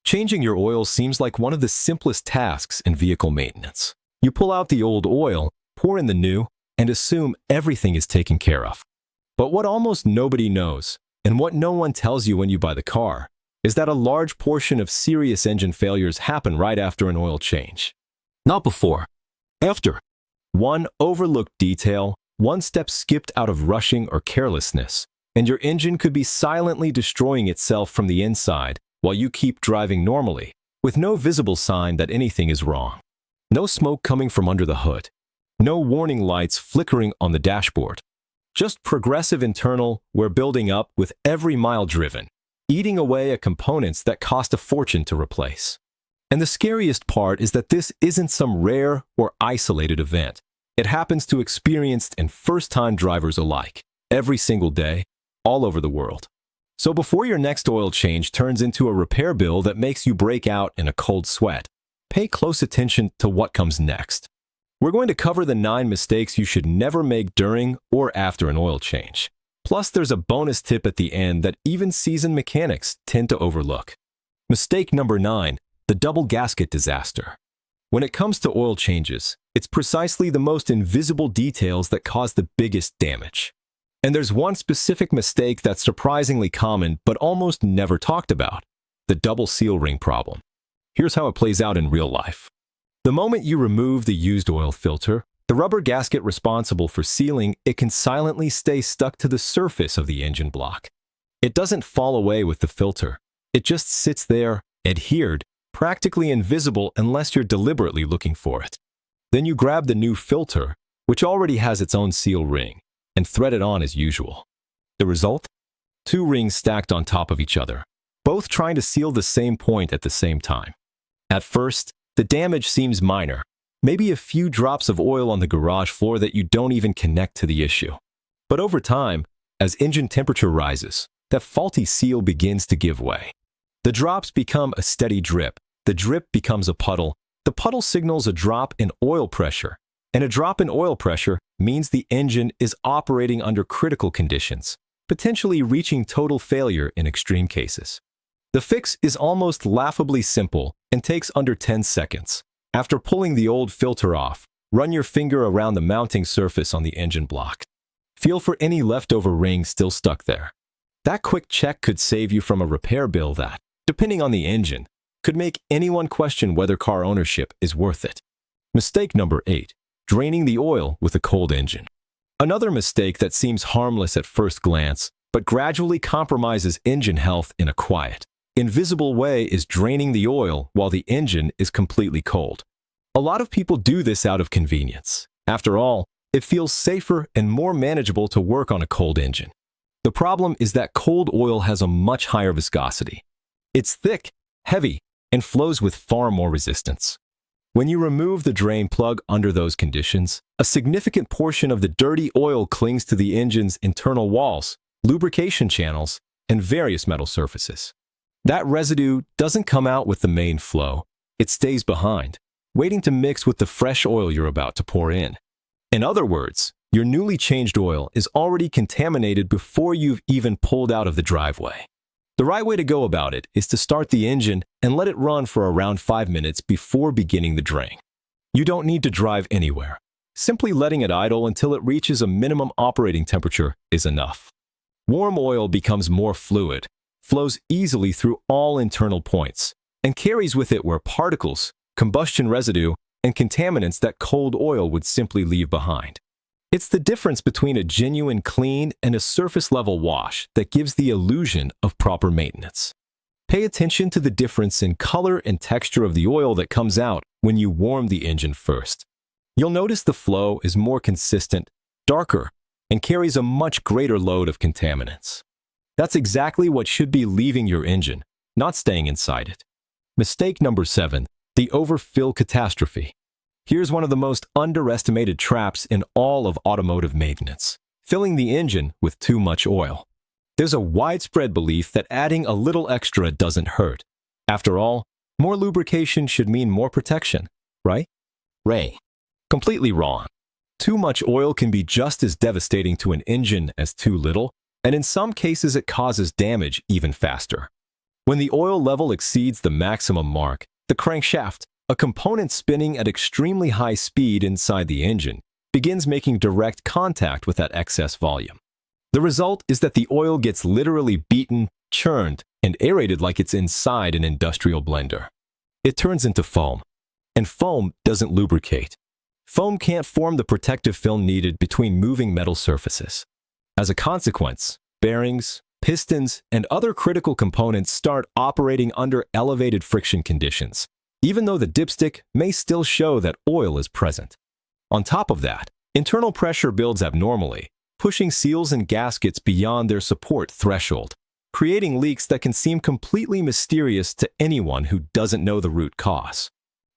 Changing your oil seems like one of the simplest tasks in vehicle maintenance. You pull out the old oil, pour in the new, and assume everything is taken care of. But what almost nobody knows, and what no one tells you when you buy the car, is that a large portion of serious engine failures happen right after an oil change. Not before. After. One overlooked detail, one step skipped out of rushing or carelessness, and your engine could be silently destroying itself from the inside while you keep driving normally, with no visible sign that anything is wrong. No smoke coming from under the hood. No warning lights flickering on the dashboard. Just progressive internal wear building up with every mile driven, eating away at components that cost a fortune to replace. And the scariest part is that this isn't some rare or isolated event. It happens to experienced and first-time drivers alike, every single day, all over the world. So before your next oil change turns into a repair bill that makes you break out in a cold sweat, pay close attention to what comes next. We're going to cover the 9 mistakes you should never make during or after an oil change. Plus, there's a bonus tip at the end that even seasoned mechanics tend to overlook. Mistake number 9, the double gasket disaster. When it comes to oil changes, it's precisely the most invisible details that cause the biggest damage. And there's one specific mistake that's surprisingly common but almost never talked about: the double seal ring problem. Here's how it plays out in real life. The moment you remove the used oil filter, the rubber gasket responsible for sealing it can silently stay stuck to the surface of the engine block. It doesn't fall away with the filter. It just sits there, adhered, practically invisible unless you're deliberately looking for it. Then you grab the new filter, which already has its own seal ring, and thread it on as usual. The result? 2 rings stacked on top of each other, both trying to seal the same point at the same time. At first, the damage seems minor, maybe a few drops of oil on the garage floor that you don't even connect to the issue. But over time, as engine temperature rises, that faulty seal begins to give way. The drops become a steady drip, the drip becomes a puddle, the puddle signals a drop in oil pressure, and a drop in oil pressure means the engine is operating under critical conditions, potentially reaching total failure in extreme cases. The fix is almost laughably simple and takes under 10 seconds. After pulling the old filter off, run your finger around the mounting surface on the engine block. Feel for any leftover rings still stuck there. That quick check could save you from a repair bill that, depending on the engine, could make anyone question whether car ownership is worth it. Mistake number 8. Draining the oil with a cold engine. Another mistake that seems harmless at first glance, but gradually compromises engine health in a quiet, invisible way is draining the oil while the engine is completely cold. A lot of people do this out of convenience. After all, it feels safer and more manageable to work on a cold engine. The problem is that cold oil has a much higher viscosity. It's thick, heavy, and flows with far more resistance. When you remove the drain plug under those conditions, a significant portion of the dirty oil clings to the engine's internal walls, lubrication channels, and various metal surfaces. That residue doesn't come out with the main flow. It stays behind, waiting to mix with the fresh oil you're about to pour in. In other words, your newly changed oil is already contaminated before you've even pulled out of the driveway. The right way to go about it is to start the engine and let it run for around 5 minutes before beginning the drain. You don't need to drive anywhere. Simply letting it idle until it reaches a minimum operating temperature is enough. Warm oil becomes more fluid, flows easily through all internal points, and carries with it where particles, combustion residue, and contaminants that cold oil would simply leave behind. It's the difference between a genuine clean and a surface-level wash that gives the illusion of proper maintenance. Pay attention to the difference in color and texture of the oil that comes out when you warm the engine first. You'll notice the flow is more consistent, darker, and carries a much greater load of contaminants. That's exactly what should be leaving your engine, not staying inside it. Mistake number 7, the overfill catastrophe. Here's one of the most underestimated traps in all of automotive maintenance: filling the engine with too much oil. There's a widespread belief that adding a little extra doesn't hurt. After all, more lubrication should mean more protection, right? Completely wrong. Too much oil can be just as devastating to an engine as too little, and in some cases it causes damage even faster. When the oil level exceeds the maximum mark, the crankshaft, a component spinning at extremely high speed inside the engine, begins making direct contact with that excess volume. The result is that the oil gets literally beaten, churned, and aerated like it's inside an industrial blender. It turns into foam. And foam doesn't lubricate. Foam can't form the protective film needed between moving metal surfaces. As a consequence, bearings, pistons, and other critical components start operating under elevated friction conditions, even though the dipstick may still show that oil is present. On top of that, internal pressure builds abnormally, pushing seals and gaskets beyond their support threshold, creating leaks that can seem completely mysterious to anyone who doesn't know the root cause.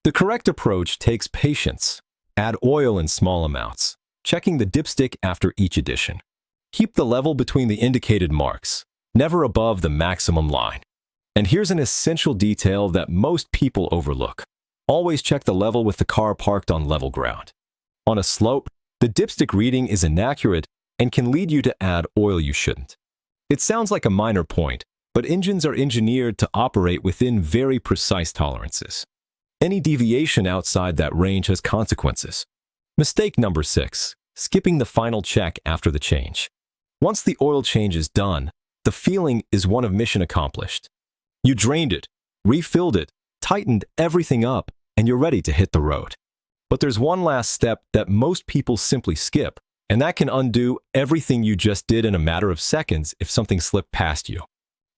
The correct approach takes patience. Add oil in small amounts, checking the dipstick after each addition. Keep the level between the indicated marks, never above the maximum line. And here's an essential detail that most people overlook. Always check the level with the car parked on level ground. On a slope, the dipstick reading is inaccurate and can lead you to add oil you shouldn't. It sounds like a minor point, but engines are engineered to operate within very precise tolerances. Any deviation outside that range has consequences. Mistake number 6, skipping the final check after the change. Once the oil change is done, the feeling is one of mission accomplished. You drained it, refilled it, tightened everything up, and you're ready to hit the road. But there's one last step that most people simply skip, and that can undo everything you just did in a matter of seconds if something slipped past you.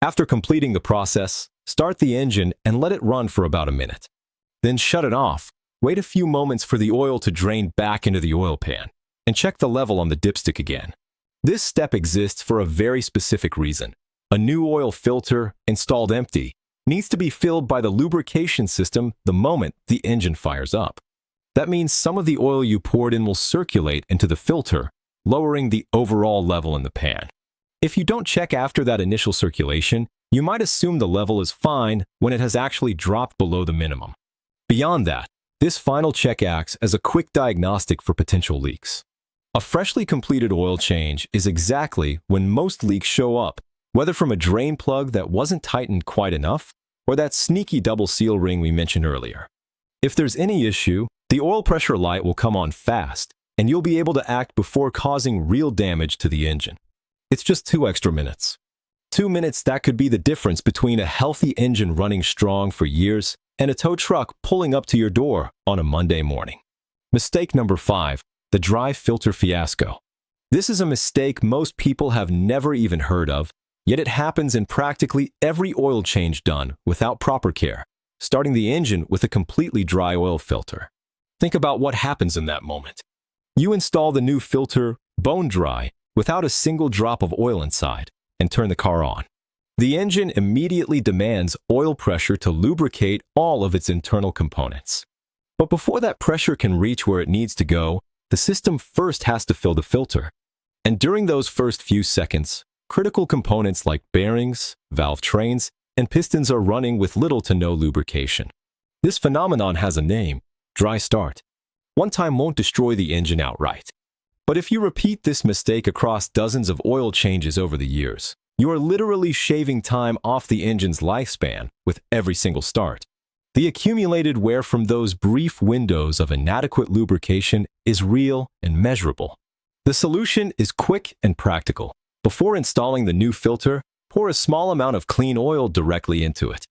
After completing the process, start the engine and let it run for about a minute. Then shut it off, wait a few moments for the oil to drain back into the oil pan, and check the level on the dipstick again. This step exists for a very specific reason. A new oil filter, installed empty, needs to be filled by the lubrication system the moment the engine fires up. That means some of the oil you poured in will circulate into the filter, lowering the overall level in the pan. If you don't check after that initial circulation, you might assume the level is fine when it has actually dropped below the minimum. Beyond that, this final check acts as a quick diagnostic for potential leaks. A freshly completed oil change is exactly when most leaks show up, whether from a drain plug that wasn't tightened quite enough or that sneaky double seal ring we mentioned earlier. If there's any issue, the oil pressure light will come on fast, and you'll be able to act before causing real damage to the engine. It's just 2 extra minutes. 2 minutes that could be the difference between a healthy engine running strong for years and a tow truck pulling up to your door on a Monday morning. Mistake number 5, the dry filter fiasco. This is a mistake most people have never even heard of, yet it happens in practically every oil change done without proper care, starting the engine with a completely dry oil filter. Think about what happens in that moment. You install the new filter, bone dry, without a single drop of oil inside, and turn the car on. The engine immediately demands oil pressure to lubricate all of its internal components. But before that pressure can reach where it needs to go, the system first has to fill the filter. And during those first few seconds, critical components like bearings, valve trains, and pistons are running with little to no lubrication. This phenomenon has a name: dry start. One time won't destroy the engine outright. But if you repeat this mistake across dozens of oil changes over the years, you are literally shaving time off the engine's lifespan with every single start. The accumulated wear from those brief windows of inadequate lubrication is real and measurable. The solution is quick and practical. Before installing the new filter, pour a small amount of clean oil directly into it.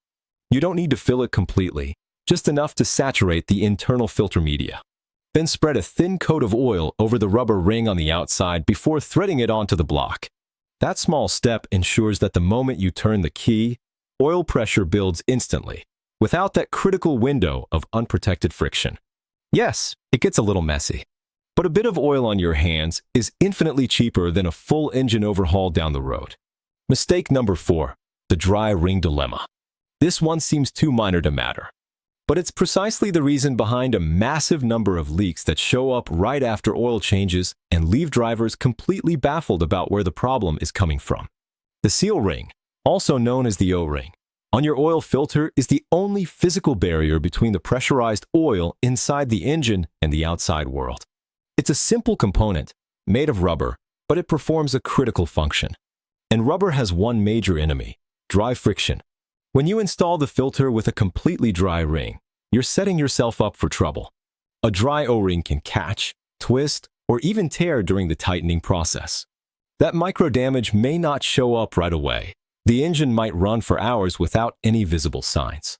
You don't need to fill it completely, just enough to saturate the internal filter media. Then spread a thin coat of oil over the rubber ring on the outside before threading it onto the block. That small step ensures that the moment you turn the key, oil pressure builds instantly, without that critical window of unprotected friction. Yes, it gets a little messy, but a bit of oil on your hands is infinitely cheaper than a full engine overhaul down the road. Mistake number 4, the dry ring dilemma. This one seems too minor to matter, but it's precisely the reason behind a massive number of leaks that show up right after oil changes and leave drivers completely baffled about where the problem is coming from. The seal ring, also known as the O-ring, on your oil filter is the only physical barrier between the pressurized oil inside the engine and the outside world. It's a simple component, made of rubber, but it performs a critical function. And rubber has one major enemy: dry friction. When you install the filter with a completely dry ring, you're setting yourself up for trouble. A dry O-ring can catch, twist, or even tear during the tightening process. That micro damage may not show up right away. The engine might run for hours without any visible signs.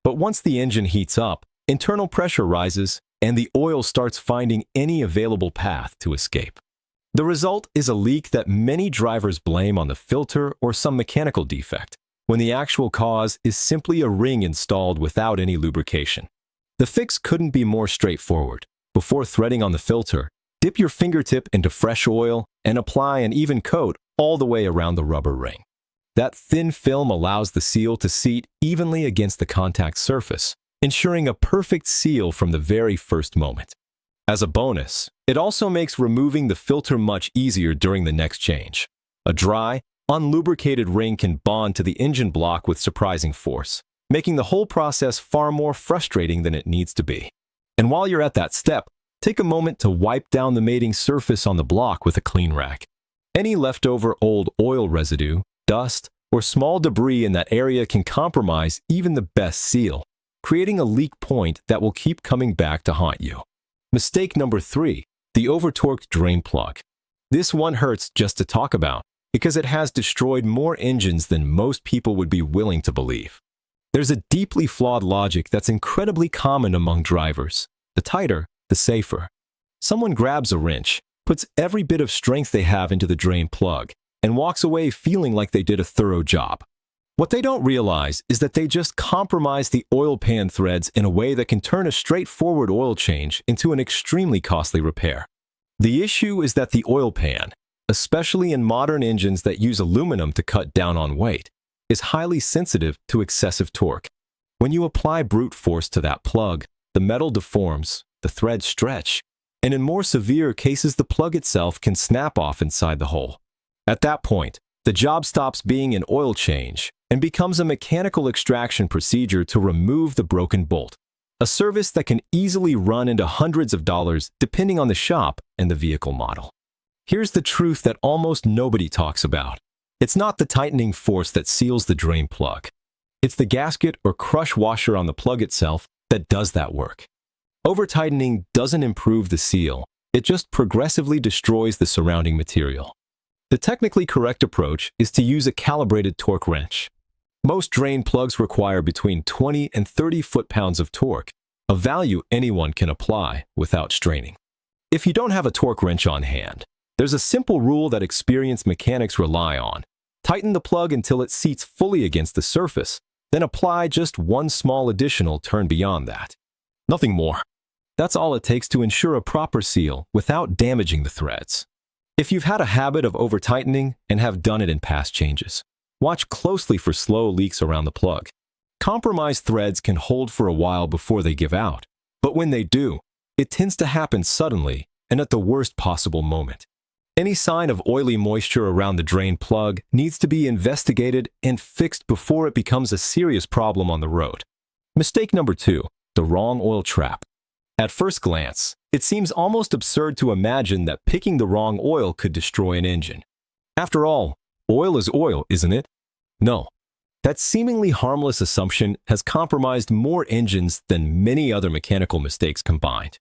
But once the engine heats up, internal pressure rises, and the oil starts finding any available path to escape. The result is a leak that many drivers blame on the filter or some mechanical defect, when the actual cause is simply a ring installed without any lubrication. The fix couldn't be more straightforward. Before threading on the filter, dip your fingertip into fresh oil and apply an even coat all the way around the rubber ring. That thin film allows the seal to seat evenly against the contact surface, ensuring a perfect seal from the very first moment. As a bonus, it also makes removing the filter much easier during the next change. A dry, unlubricated ring can bond to the engine block with surprising force, making the whole process far more frustrating than it needs to be. And while you're at that step, take a moment to wipe down the mating surface on the block with a clean rag. Any leftover old oil residue, dust, or small debris in that area can compromise even the best seal, creating a leak point that will keep coming back to haunt you. Mistake number 3, the over-torqued drain plug. This one hurts just to talk about because it has destroyed more engines than most people would be willing to believe. There's a deeply flawed logic that's incredibly common among drivers. The tighter, the safer. Someone grabs a wrench, puts every bit of strength they have into the drain plug, and walks away feeling like they did a thorough job. What they don't realize is that they just compromise the oil pan threads in a way that can turn a straightforward oil change into an extremely costly repair. The issue is that the oil pan, especially in modern engines that use aluminum to cut down on weight, is highly sensitive to excessive torque. When you apply brute force to that plug, the metal deforms, the threads stretch, and in more severe cases the plug itself can snap off inside the hole. At that point, the job stops being an oil change and becomes a mechanical extraction procedure to remove the broken bolt, a service that can easily run into hundreds of dollars depending on the shop and the vehicle model. Here's the truth that almost nobody talks about. It's not the tightening force that seals the drain plug. It's the gasket or crush washer on the plug itself that does that work. Over-tightening doesn't improve the seal, it just progressively destroys the surrounding material. The technically correct approach is to use a calibrated torque wrench. Most drain plugs require between 20 and 30 foot-pounds of torque, a value anyone can apply without straining. If you don't have a torque wrench on hand, there's a simple rule that experienced mechanics rely on. Tighten the plug until it seats fully against the surface, then apply just one small additional turn beyond that. Nothing more. That's all it takes to ensure a proper seal without damaging the threads. If you've had a habit of over-tightening and have done it in past changes, watch closely for slow leaks around the plug. Compromised threads can hold for a while before they give out, but when they do, it tends to happen suddenly and at the worst possible moment. Any sign of oily moisture around the drain plug needs to be investigated and fixed before it becomes a serious problem on the road. Mistake number 2, the wrong oil trap. At first glance, it seems almost absurd to imagine that picking the wrong oil could destroy an engine. After all, oil is oil, isn't it? No. That seemingly harmless assumption has compromised more engines than many other mechanical mistakes combined.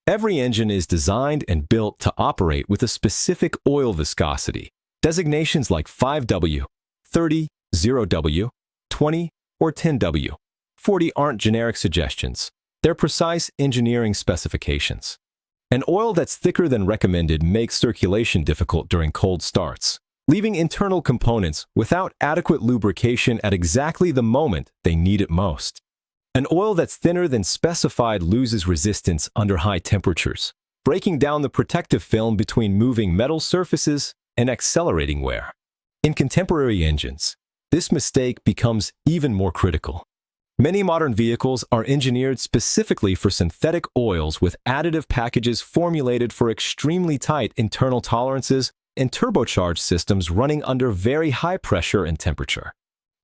Every engine is designed and built to operate with a specific oil viscosity. Designations like 5W, 30, 0W, 20, or 10W, 40 aren't generic suggestions. They're precise engineering specifications. An oil that's thicker than recommended makes circulation difficult during cold starts, leaving internal components without adequate lubrication at exactly the moment they need it most. An oil that's thinner than specified loses resistance under high temperatures, breaking down the protective film between moving metal surfaces and accelerating wear. In contemporary engines, this mistake becomes even more critical. Many modern vehicles are engineered specifically for synthetic oils with additive packages formulated for extremely tight internal tolerances and turbocharged systems running under very high pressure and temperature.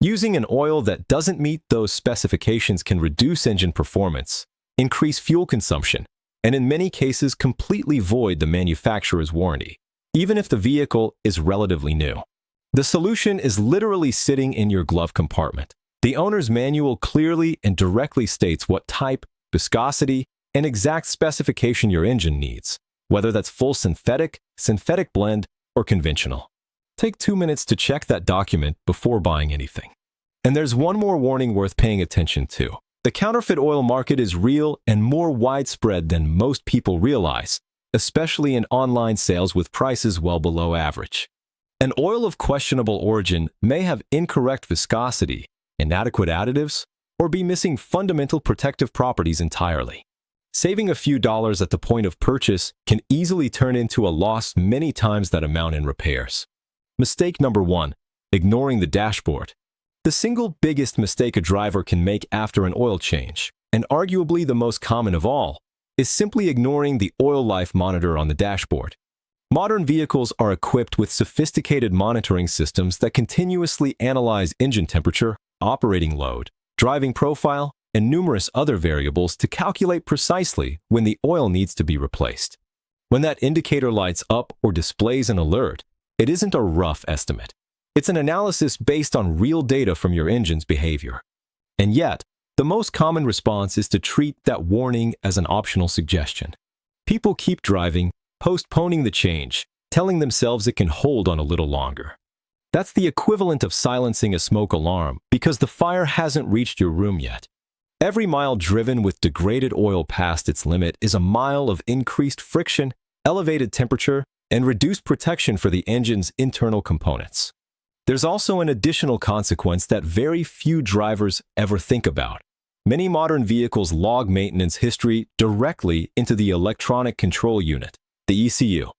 Using an oil that doesn't meet those specifications can reduce engine performance, increase fuel consumption, and in many cases completely void the manufacturer's warranty, even if the vehicle is relatively new. The solution is literally sitting in your glove compartment. The owner's manual clearly and directly states what type, viscosity, and exact specification your engine needs, whether that's full synthetic, synthetic blend, or conventional. Take 2 minutes to check that document before buying anything. And there's one more warning worth paying attention to. The counterfeit oil market is real and more widespread than most people realize, especially in online sales with prices well below average. An oil of questionable origin may have incorrect viscosity, inadequate additives, or be missing fundamental protective properties entirely. Saving a few dollars at the point of purchase can easily turn into a loss many times that amount in repairs. Mistake number 1, ignoring the dashboard. The single biggest mistake a driver can make after an oil change, and arguably the most common of all, is simply ignoring the oil life monitor on the dashboard. Modern vehicles are equipped with sophisticated monitoring systems that continuously analyze engine temperature, operating load, driving profile, and numerous other variables to calculate precisely when the oil needs to be replaced. When that indicator lights up or displays an alert, it isn't a rough estimate. It's an analysis based on real data from your engine's behavior. And yet, the most common response is to treat that warning as an optional suggestion. People keep driving, postponing the change, telling themselves it can hold on a little longer. That's the equivalent of silencing a smoke alarm because the fire hasn't reached your room yet. Every mile driven with degraded oil past its limit is a mile of increased friction, elevated temperature, and reduced protection for the engine's internal components. There's also an additional consequence that very few drivers ever think about. Many modern vehicles log maintenance history directly into the electronic control unit, the ECU.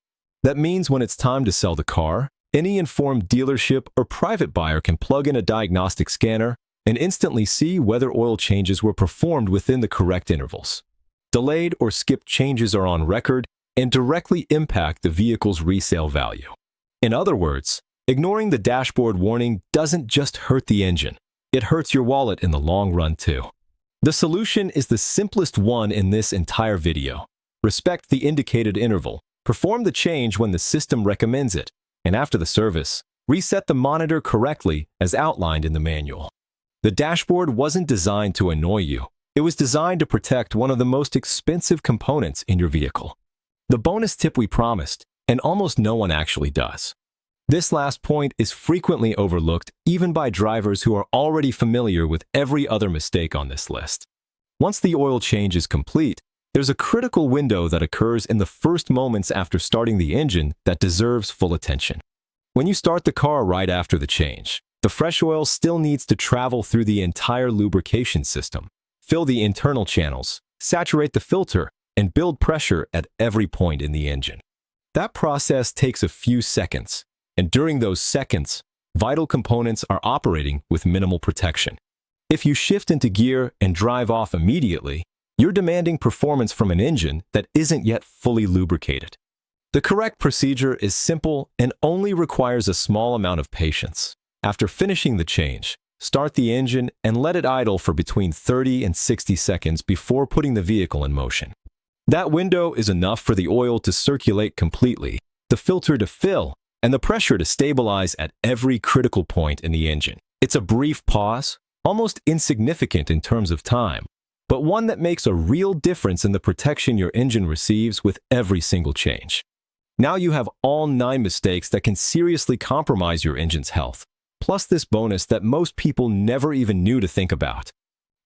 That means when it's time to sell the car, any informed dealership or private buyer can plug in a diagnostic scanner and instantly see whether oil changes were performed within the correct intervals. Delayed or skipped changes are on record and directly impact the vehicle's resale value. In other words, ignoring the dashboard warning doesn't just hurt the engine, it hurts your wallet in the long run too. The solution is the simplest one in this entire video. Respect the indicated interval, perform the change when the system recommends it, and after the service, reset the monitor correctly as outlined in the manual. The dashboard wasn't designed to annoy you. It was designed to protect one of the most expensive components in your vehicle. The bonus tip we promised, and almost no one actually does. This last point is frequently overlooked even by drivers who are already familiar with every other mistake on this list. Once the oil change is complete, there's a critical window that occurs in the first moments after starting the engine that deserves full attention. When you start the car right after the change, the fresh oil still needs to travel through the entire lubrication system, fill the internal channels, saturate the filter, and build pressure at every point in the engine. That process takes a few seconds, and during those seconds, vital components are operating with minimal protection. If you shift into gear and drive off immediately, you're demanding performance from an engine that isn't yet fully lubricated. The correct procedure is simple and only requires a small amount of patience. After finishing the change, start the engine and let it idle for between 30 and 60 seconds before putting the vehicle in motion. That window is enough for the oil to circulate completely, the filter to fill, and the pressure to stabilize at every critical point in the engine. It's a brief pause, almost insignificant in terms of time, but one that makes a real difference in the protection your engine receives with every single change. Now you have all 9 mistakes that can seriously compromise your engine's health, plus this bonus that most people never even knew to think about.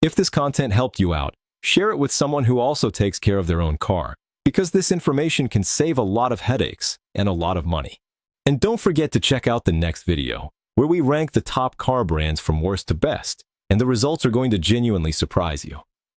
If this content helped you out, share it with someone who also takes care of their own car, because this information can save a lot of headaches and a lot of money. And don't forget to check out the next video, where we rank the top car brands from worst to best, and the results are going to genuinely surprise you.